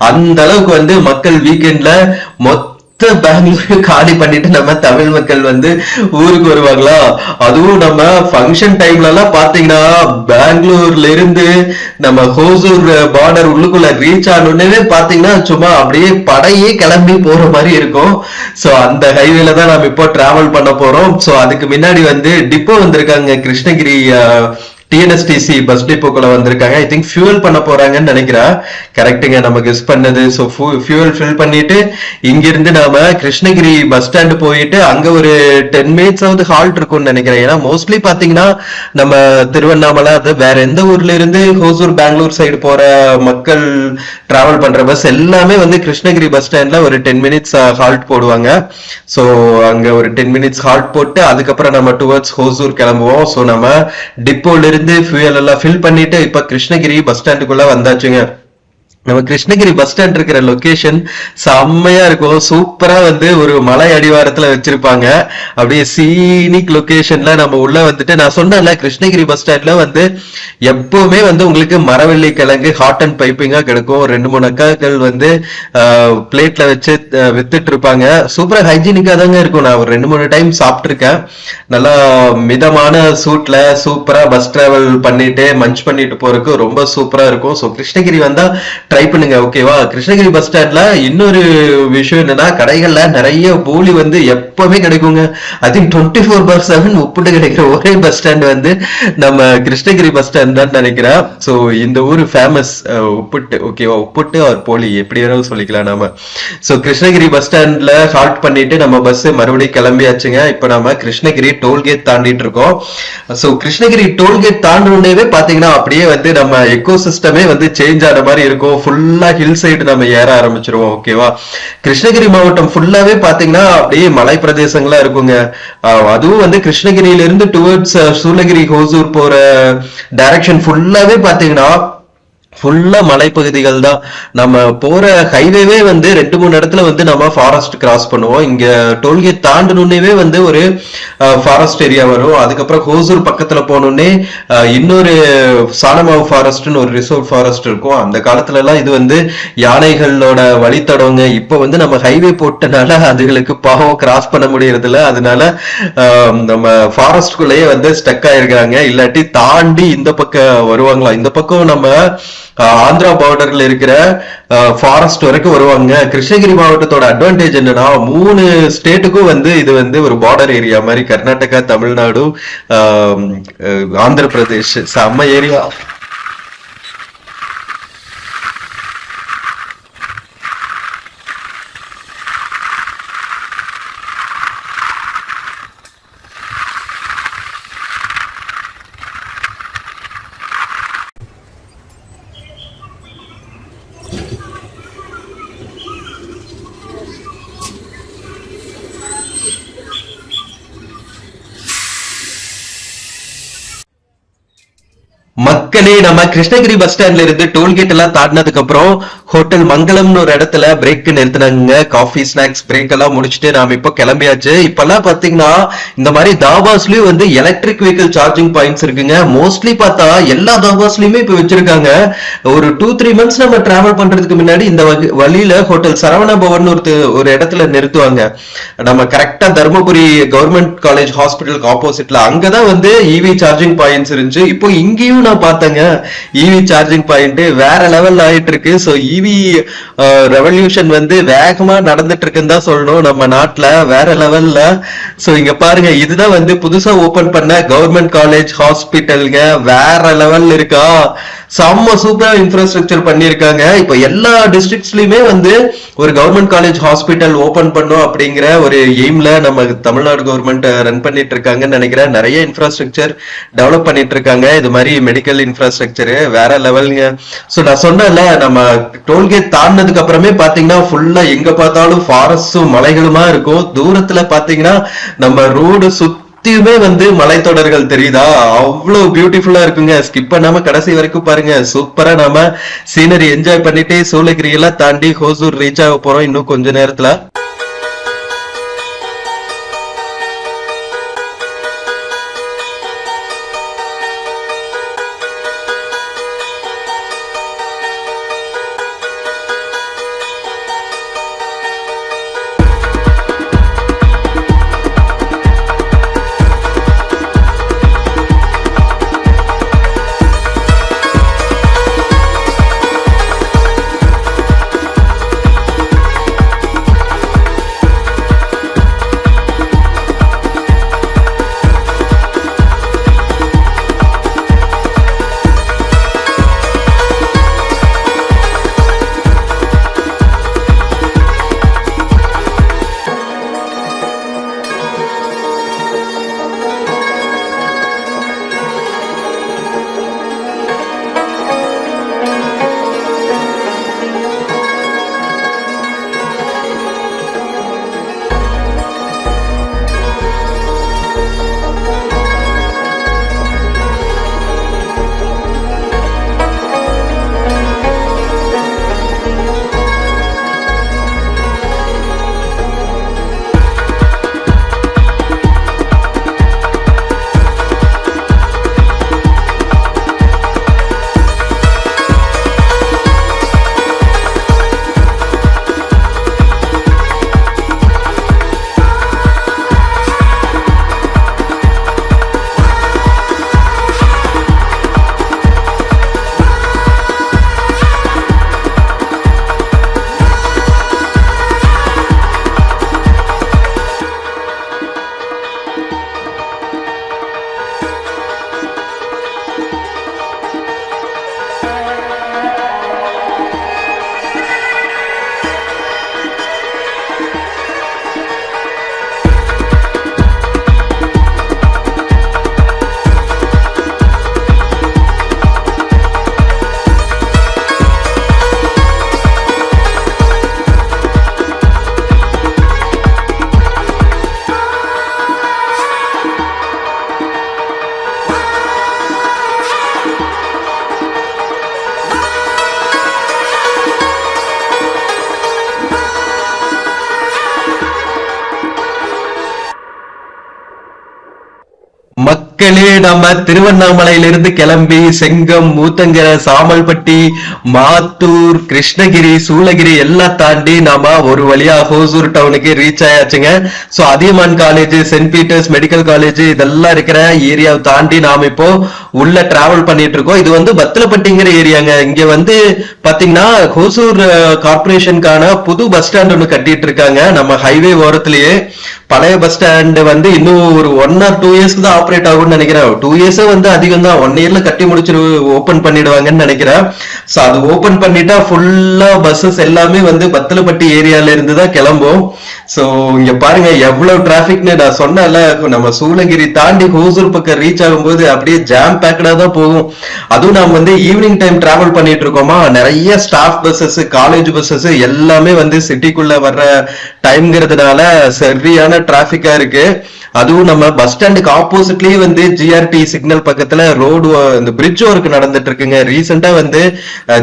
அந்த அளவுக்கு வந்து மக்கள் வீக்கெண்ட்ல பெங்களூர் காலி பண்ணிட்டு நம்ம தமிழ் மக்கள் வந்து ஊருக்கு வருவாங்களா. அதுவும் நம்ம ஃபங்க்ஷன் டைம்ல எல்லாம் பாத்தீங்கன்னா பெங்களூர்ல இருந்து நம்ம ஹோசூர் பார்டர் உள்ளுக்குள்ள ரீச் ஆனோடனே பாத்தீங்கன்னா சும்மா அப்படியே படையே கிளம்பி போற மாதிரி இருக்கும். சோ அந்த ஹைவேல தான் நம்ம இப்போ டிராவல் பண்ண போறோம். சோ அதுக்கு முன்னாடி வந்து டிப்போ வந்திருக்காங்க, கிருஷ்ணகிரி டிஎன்எஸ்டிசி பஸ் டிப்போக்குள்ள வந்திருக்காங்க. ஐ திங்க் ஃபியூல் பண்ண போறாங்கன்னு நினைக்கிறேன். கரெக்டுங்க, நம்ம கெஸ் பண்ணது. ஸோ ஃபியூல் ஃபில் பண்ணிட்டு இங்கிருந்து நாம கிருஷ்ணகிரி பஸ் ஸ்டாண்ட் போயிட்டு அங்க ஒரு 10 மினிட்ஸ் ஆவது ஹால்ட் இருக்கும்னு நினைக்கிறேன். ஏன்னா மோஸ்ட்லி பாத்தீங்கன்னா நம்ம திருவண்ணாமலை அது வேற எந்த ஊர்ல இருந்து ஹோசூர் பெங்களூர் சைடு போற மக்கள் டிராவல் பண்ற பஸ் எல்லாமே வந்து கிருஷ்ணகிரி பஸ் ஸ்டாண்ட்ல ஒரு 10 மினிட்ஸ் ஹால்ட் போடுவாங்க. ஸோ அங்க ஒரு 10 மினிட்ஸ் ஹால்ட் போட்டு அதுக்கப்புறம் நம்ம டுவர்ட்ஸ் ஹோசூர் கிளம்புவோம். ஸோ நம்ம டிப்போல இருந்து ஃபியூயல் எல்லாம் ஃபில் பண்ணிட்டு இப்ப கிருஷ்ணகிரி பஸ் ஸ்டாண்டுக்குள்ள வந்தாச்சுங்க. நம்ம கிருஷ்ணகிரி பஸ் ஸ்டாண்ட் இருக்கிற லொகேஷன் செம்மையா இருக்கும். சூப்பரா வந்து ஒரு மலை அடிவாரத்துல வச்சிருப்பாங்க. அப்படியே சீனிக் லொகேஷன்ல நம்ம உள்ள வந்துட்டு நான் சொன்னேன்ல, கிருஷ்ணகிரி பஸ் ஸ்டாண்ட்ல வந்து எப்பவுமே வந்து உங்களுக்கு மரவள்ளி கிழங்கு ஹாட் அண்ட் பைப்பிங்கா கிடைக்கும். 2-3 அக்காக்கள் வந்து பிளேட்ல வச்சு வித்துட்டு இருப்பாங்க. சூப்பரா ஹைஜீனிக்கா தாங்க இருக்கும். நான் ஒரு 2-3 டைம் சாப்பிட்டு இருக்கேன். நல்லா மிதமான சூட்ல சூப்பரா பஸ் டிராவல் பண்ணிட்டு மஞ்ச் பண்ணிட்டு போறதுக்கு ரொம்ப சூப்பரா இருக்கும். ஸோ கிருஷ்ணகிரி வந்தா ட்ரை பண்ணுங்க. ஓகேவா? கிருஷ்ணகிரி பஸ் ஸ்டாண்ட்ல இன்னொரு விஷயம் என்னன்னா, கடைகள்ல நிறைய போலி வந்து எப்பவுமே கிடைக்குங்க. ஐ திங்க் 24/7 உப்புட்டு கிடைக்கிற ஒரே பஸ் ஸ்டாண்ட் வந்து நம்ம கிருஷ்ணகிரி பஸ் ஸ்டாண்ட் தான் நினைக்கிறேன். சோ இந்த ஊர் ஃபேமஸ் உப்புட்டு. ஓகேவா? உப்புட்டு ஒரு போலி எப்படி வேணாலும் சொல்லிக்கலாம் நாம. சோ கிருஷ்ணகிரி பஸ் ஸ்டாண்ட்ல ஹால்ட் பண்ணிட்டு நம்ம பஸ் மறுபடியும் கிளம்பியாச்சுங்க. இப்ப நம்ம கிருஷ்ணகிரி டோல்கேட் தாண்டிட்டு இருக்கோம். சோ கிருஷ்ணகிரி டோல்கேட் தாண்டினே பாத்தீங்கன்னா அப்படியே வந்து நம்ம எக்கோ சிஸ்டமே வந்து சேஞ்ச் ஆன மாதிரி இருக்கும். ஃபுல்லா ஹில் சைடு நம்ம ஏற ஆரம்பிச்சிருவோம். ஓகேவா? கிருஷ்ணகிரி மாவட்டம் ஃபுல்லாவே பாத்தீங்கன்னா அப்படியே மலை பிரதேசங்களா இருக்குங்க. அதுவும் வந்து கிருஷ்ணகிரியில இருந்து டுவர்ட்ஸ் சூளகிரி ஹோசூர் போற டைரக்ஷன் ஃபுல்லாவே பாத்தீங்கன்னா ஃபுல்லா மலைப்பகுதிகள் தான். நம்ம போற ஹைவேவே வந்து 2-3 இடத்துல வந்து நம்ம ஃபாரஸ்ட் கிராஸ் பண்ணுவோம். இங்க டோல்கேட் தாண்டணுன்னே வந்து ஒரு ஃபாரஸ்ட் ஏரியா வரும். அதுக்கப்புறம் ஹோசூர் பக்கத்துல போனோடனே இன்னொரு சாணமாவு ஃபாரஸ்ட்னு ஒரு ரிசர்வ் ஃபாரஸ்ட் இருக்கும். அந்த காலத்துல எல்லாம் இது வந்து யானைகளோட வழித்தடங்க. இப்ப வந்து நம்ம ஹைவே போட்டனால அதுகளுக்கு பாவம் கிராஸ் பண்ண முடியறது இல்ல. அதனால நம்ம ஃபாரஸ்ட்குள்ளேயே வந்து ஸ்டக் ஆயிருக்காங்க. இல்லாட்டி தாண்டி இந்த பக்கம் வருவாங்களா. இந்த பக்கம் நம்ம ஆந்திரா பார்டர்ல இருக்கிற ஃபாரஸ்ட் வரைக்கும் வருவாங்க. கிருஷ்ணகிரி மாவட்டத்தோட அட்வான்டேஜ் என்னன்னா 3 ஸ்டேட்டுக்கும் வந்து இது வந்து ஒரு பார்டர் ஏரியா மாதிரி. கர்நாடகா, தமிழ்நாடு, ஆந்திர பிரதேஷ் செம்ம ஏரியா. மத்த மக்களே, நம்ம கிருஷ்ணகிரி பஸ் ஸ்டாண்ட்ல இருந்து டோல்கேட் எல்லாம் தாண்டினதுக்கு அப்புறம் ஹோட்டல் மங்களம்னு ஒரு இடத்துல பிரேக் நிறுத்தினாங்க. காஃபி ஸ்நாக்ஸ் பிரேக் எல்லாம் முடிச்சுட்டு நாம இப்போ கிளம்பியாச்சு. இப்பெல்லாம் பாத்தீங்கன்னா இந்த மாதிரி தாபாஸ்லயும் வந்து எலக்ட்ரிக் வெஹிக்கிள் சார்ஜிங் பாயிண்ட்ஸ் இருக்குங்க. மோஸ்ட்லி பார்த்தா எல்லா தாபாஸ்லயுமே இப்ப வச்சிருக்காங்க. ஒரு 2-3 மந்த்ஸ் நம்ம டிராவல் பண்றதுக்கு முன்னாடி இந்த வழியில ஹோட்டல் சரவண பவன் ஒரு இடத்துல நிறுத்துவாங்க. நம்ம கரெக்டா தர்மபுரி கவர்மெண்ட் காலேஜ் ஹாஸ்பிட்டலுக்கு ஆப்போசிட்ல அங்கதான் வந்து இவி சார்ஜிங் பாயிண்ட்ஸ் இருந்துச்சு. இப்போ இங்கேயும் நான் பார்த்தேங்க இவி சார்ஜிங் பாயிண்ட் வேற லெவல் ஆயிட்டு இருக்கு. சோ இவி ரெவல்யூஷன் வந்து வேகமா நடந்துட்டு இருக்குன்னு தான் சொல்லணும் நம்ம நாட்டுல, வேற லெவல்ல. சோ இங்க பாருங்க, இதுதான் வந்து புதுசா ஓபன் பண்ண கவர்மெண்ட் காலேஜ் ஹாஸ்பிட்டல்ங்க. வேற லெவல் இருக்கா, செம்ம சூப்பரா இன்ஃப்ராஸ்ட்ரக்சர் பண்ணிருக்காங்க. இப்ப எல்லா டிஸ்ட்ரிக்ட்ஸ்லயுமே வந்து ஒரு கவர்மெண்ட் காலேஜ் ஹாஸ்பிட்டல் ஓபன் பண்ணும் அப்படிங்கிற ஒரு எய்ம்ல நம்ம தமிழ்நாடு கவர்மெண்ட் ரன் பண்ணிட்டு இருக்காங்கன்னு நினைக்கிறேன். நிறைய இன்ஃப்ராஸ்ட்ரக்சர் டெவலப் பண்ணிட்டு இருக்காங்க. இது மாதிரி மெடிக்கல் இன்ஃப்ராஸ்ட்ரக்சர் வேற லெவலுங்க. சோ நான் சொன்னேன்ல, நம்ம டோல்கேட் தாண்டினதுக்கு அப்புறமே பாத்தீங்கன்னா ஃபுல்லா எங்க பார்த்தாலும் ஃபாரஸ்டும் மலைகளுமா இருக்கும். தூரத்துல பாத்தீங்கன்னா நம்ம ரோடு சுத்தியுமே வந்து மலைத்தொடர்கள் தெரியுதா, அவ்வளவு பியூட்டிஃபுல்லா இருக்குங்க. ஸ்கிப் பண்ணாம கடைசி வரைக்கும் பாருங்க. சூப்பரா நாம சீனரி என்ஜாய் பண்ணிட்டு சூளகிரி எல்லாம் தாண்டி ஹோசூர் ரீச் ஆக போறோம் இன்னும் கொஞ்ச நேரத்துல. மக்களே, நம்ம திருவண்ணாமலையிலிருந்து கிளம்பி செங்கம், ஊத்தங்கரை, சாமல்பட்டி, மாத்தூர், கிருஷ்ணகிரி, சூளகிரி எல்லாம் தாண்டி நாம ஒரு வழியா ஹோசூர் டவுனுக்கு ரீச் ஆயாச்சுங்க. So Adhiyaman college, saint Peter's medical college இதெல்லாம் இருக்கிற ஏரியாவை தாண்டி நாம இப்போ உள்ள டிராவல் பண்ணிட்டு இருக்கோம். இது வந்து பத்தலப்பட்டிங்கிற ஏரியாங்க. இங்க வந்து பாத்தீங்கன்னா ஹோசூர் கார்பரேஷனுக்கான புது பஸ் ஸ்டாண்ட் ஒண்ணு கட்டிட்டு இருக்காங்க நம்ம ஹைவே ஓரத்திலேயே. பழைய பஸ் ஸ்டாண்ட் வந்து இன்னும் ஒரு 1 or 2 இயர்ஸ்க்கு தான் ஆப்ரேட் ஆகும்னு நினைக்கிறேன். 2 இயர்ஸ் வந்து அதிகம் தான், 1 இயர்ல கட்டி முடிச்சு ஓபன் பண்ணிடுவாங்கன்னு நினைக்கிறேன். சோ அது ஓபன் பண்ணிட்டா ஃபுல்லா பஸ்ஸஸ் எல்லாமே வந்து பத்தலப்பட்டி ஏரியால இருந்து தான் கிளம்பும். சோ இங்க பாருங்க எவ்வளவு டிராபிக்னு. நான் சொன்னேன்ல, நம்ம சூளகிரி தாண்டி ஹோசூர் பக்கம் ரீச் ஆகும்போது அப்படியே ஜாம் பேக்கடா தான் போகும். அதுவும் நாம வந்து ஈவினிங் டைம் டிராவல் பண்ணிட்டு இருக்கோமா, நிறைய ஸ்டாஃப் பஸ்ஸஸ், காலேஜ் பஸ்ஸஸ் எல்லாமே வந்து சிட்டிக்குள்ள வர்ற டைம்ங்கிறதுனால சரியான சரியான டிராபிக்கா இருக்கு. அதுவும் நம்ம பஸ் ஸ்டாண்டுக்கு ஆப்போசிட்லயே வந்து ஜிஆர்டி சிக்னல் பக்கத்துல ரோடு இந்த பிரிட்ஜ் ஒர்க் நடந்துட்டு இருக்குங்க. ரீசெண்டா வந்து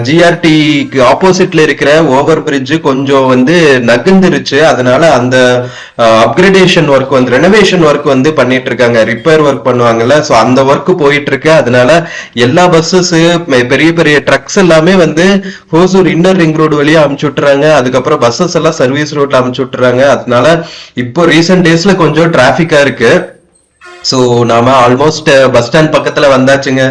ஜிஆர்டிக்கு ஆப்போசிட்ல இருக்கிற ஓவர் பிரிட்ஜ் கொஞ்சம் வந்து நகர்ந்துருச்சு. அதனால அந்த அப்கிரேடேஷன் ஒர்க் வந்து ரெனோவேஷன் ஒர்க் வந்து பண்ணிட்டு இருக்காங்க. ரிப்பேர் ஒர்க் பண்ணுவாங்கல்ல, சோ அந்த ஒர்க் போயிட்டு இருக்கு. அதனால எல்லா பஸ்ஸஸ் பெரிய பெரிய ட்ரக்ஸ் எல்லாமே வந்து ஹோசூர் இன்னர் ரிங் ரோடு வழியா அமுச்சு விட்டுறாங்க. அதுக்கப்புறம் பஸ்ஸஸ் எல்லாம் சர்வீஸ் ரோட்ல அமுச்சு விட்டுறாங்க. அதனால இப்போ ரீசெண்ட் டேஸ்ல கொஞ்சம் டிராபிக்கா இருக்கு. சோ நாம ஆல்மோஸ்ட் பஸ் ஸ்டாண்ட் பக்கத்துல வந்தாச்சுங்க.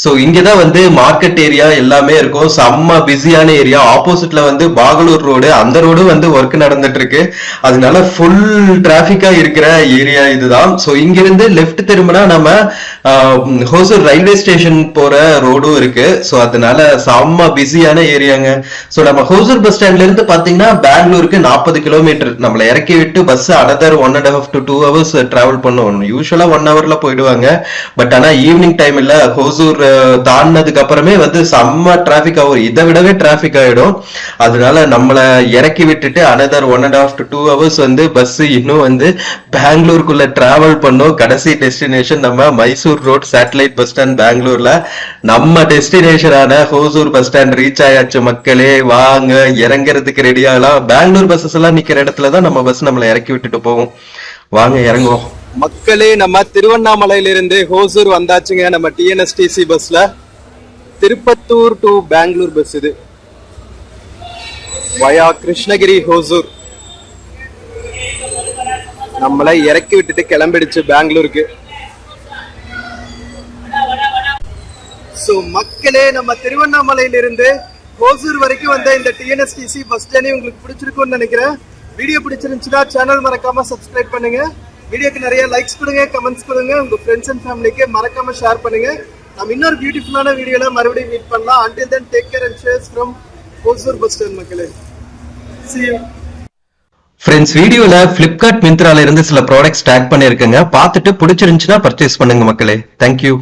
சோ இங்கதான் வந்து மார்க்கெட் ஏரியா எல்லாமே இருக்கும். செம்ம பிஸியான ஏரியா. ஆப்போசிட்ல வந்து பாகலூர் ரோடு, அந்த ரோடு வந்து ஒர்க் நடந்துட்டு இருக்கு. அதனால ஃபுல் டிராபிக்கா இருக்கிற ஏரியா இதுதான். சோ இங்கிருந்து லெஃப்ட் திரும்பினா நம்ம ஹோசூர் ரயில்வே ஸ்டேஷன் போற ரோடும் இருக்கு. சோ அதனால செம்ம பிஸியான ஏரியாங்க. சோ நம்ம ஹோசூர் பஸ் ஸ்டாண்ட்ல இருந்து பாத்தீங்கன்னா பெங்களூருக்கு 40 கிலோமீட்டர். நம்மள இறக்கி விட்டு bus another 1.5 to 2 hours travel பண்ணுவோம். யூஸ்வலா 1 hourல போயிடுவாங்க. பட் ஆனா ஈவினிங் டைம் இல்ல, ஹோசூர் தாண்டினதுக்கு அப்புறமே வந்து செம்ம டிராபிக் ஆகும். இதை விடவே டிராபிக் ஆயிடும். அதனால நம்மள இறக்கி விட்டுட்டு அனதர் 1.5 to 2 hours வந்து பஸ் இன்னும் வந்து பெங்களூருக்குள்ள டிராவல் பண்ணும். கடைசி டெஸ்டினேஷன் நம்ம Mysore road satellite bus stand பெங்களூர்ல. நம்ம டெஸ்டினேஷனான ஹோசூர் பஸ் ஸ்டாண்ட் ரீச் ஆயாச்சு மக்களே. வாங்க இறங்குறதுக்கு ரெடி ஆகலாம். பெங்களூர் பஸ்ஸஸ் எல்லாம் நிக்கிற இடத்துலதான் நம்ம பஸ் நம்மளை இறக்கி விட்டுட்டு போவோம். வாங்க இறங்குவோம் மக்களே. நம்ம திருவண்ணாமலையிலிருந்து ஹோசூர் வந்தாச்சுங்க. நம்ம டிஎன்எஸ்டிசி பஸ்ல திருப்பத்தூர் டு பெங்களூர் பஸ் இது வயா கிருஷ்ணகிரி ஹோசூர். நம்மளை இறக்கி விட்டுட்டு கிளம்பிடுச்சு பெங்களூருக்கு. சோ மக்களே, நம்ம திருவண்ணாமலையிலிருந்து ஹோசூர் வரைக்கும் வந்த இந்த டிஎன்எஸ்டிசி பஸ் ஜர்னி உங்களுக்கு பிடிச்சிருக்கும்னு நினைக்கிறேன். வீடியோ பிடிச்சிருந்துச்சுன்னா சேனல் மறக்காம சப்ஸ்கிரைப் பண்ணுங்க. வீடியோக்கு நிறைய லைக்ஸ் கொடுங்க, கமெண்ட்ஸ் கொடுங்க. உங்க ஃப்ரெண்ட்ஸ் அண்ட் ஃபேமிலிக்கு மறக்காம ஷேர் பண்ணுங்க. நம்ம இன்னொரு பியூட்டிஃபுல்லான வீடியோல மறுபடியும் மீட் பண்ணலாம். until then take care and cheers from Hosur bus stand மக்களே. see you. ஃப்ரெண்ட்ஸ், வீடியோல பிளிப்கார்ட் மிந்த்ரால இருந்து சில ப்ராடக்ட்ஸ் டேக் பண்ணிருக்கேங்க. பார்த்துட்டு பிடிச்சிருந்துச்சுன்னா பர்ச்சேஸ் பண்ணுங்க மக்களே. தேங்க்யூ.